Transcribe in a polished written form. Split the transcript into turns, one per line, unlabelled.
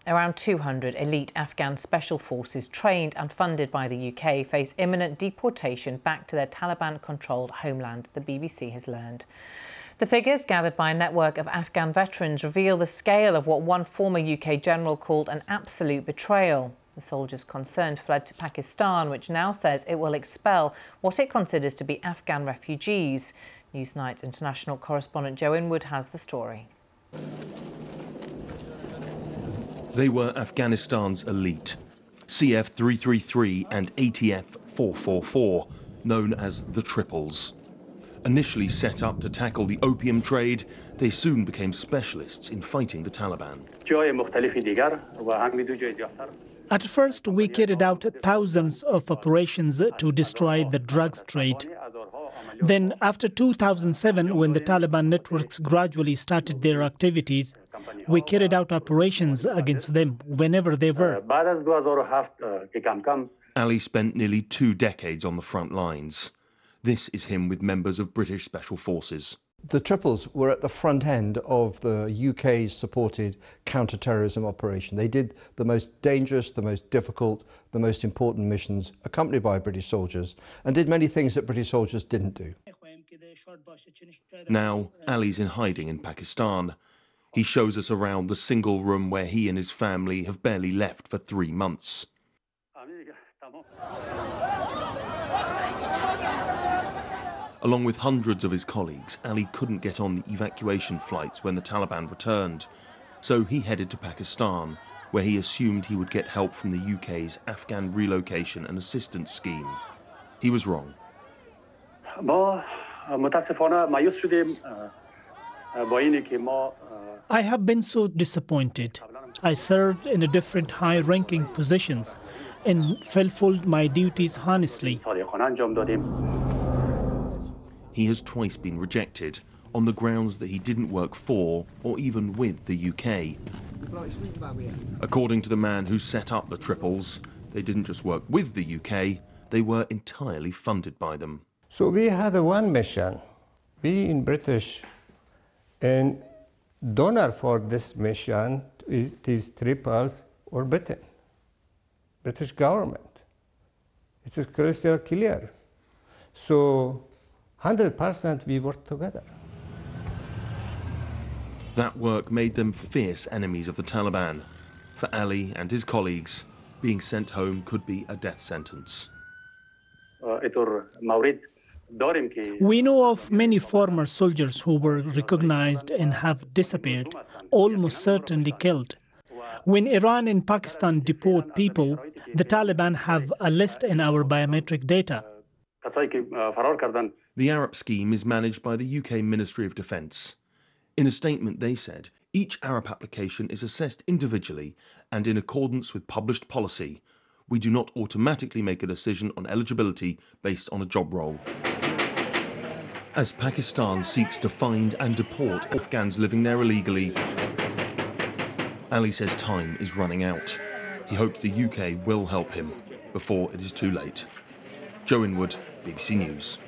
Around 200 elite Afghan special forces trained and funded by the UK face imminent deportation back to their Taliban-controlled homeland, the BBC has learned. The figures gathered by a network of Afghan veterans reveal the scale of what one former UK general called an absolute betrayal. The soldiers concerned fled to Pakistan, which now says it will expel what it considers to be Afghan refugees. Newsnight's international correspondent Joe Inwood has the story.
They were Afghanistan's elite, CF 333 and ATF 444, known as the Triples. Initially set up to tackle the opium trade, they soon became specialists in fighting the Taliban.
At first, we carried out thousands of operations to destroy the drugs trade. Then, after 2007, when the Taliban networks gradually started their activities, we carried out operations against them whenever they were.
Ali spent nearly 2 decades on the front lines. This is him with members of British Special Forces.
The Triples were at the front end of the UK's supported counter-terrorism operation. They did the most dangerous, the most difficult, the most important missions accompanied by British soldiers, and did many things that British soldiers didn't do.
Now, Ali's in hiding in Pakistan. He shows us around the single room where he and his family have barely left for 3 months. Along with hundreds of his colleagues, Ali couldn't get on the evacuation flights when the Taliban returned. So he headed to Pakistan, where he assumed he would get help from the UK's Afghan relocation and assistance scheme. He was wrong.
I have been so disappointed. I served in different high-ranking positions and fulfilled my duties honestly.
He has twice been rejected on the grounds that he didn't work for or even with the UK. According to the man who set up the Triples, they didn't just work with the UK, they were entirely funded by them.
So we had one mission. We in British, and donor for this mission is these Triples or Britain, British government. It is crystal clear. So 100% we work together.
That work made them fierce enemies of the Taliban. For Ali and his colleagues, being sent home could be a death sentence.
We know of many former soldiers who were recognized and have disappeared, almost certainly killed. When Iran and Pakistan deport people, the Taliban have a list in our biometric data.
The Arab scheme is managed by the UK Ministry of Defence. In a statement they said, each Arab application is assessed individually and in accordance with published policy. We do not automatically make a decision on eligibility based on a job role. As Pakistan seeks to find and deport Afghans living there illegally, Ali says time is running out. He hopes the UK will help him before it is too late. Joe Inwood, BBC News.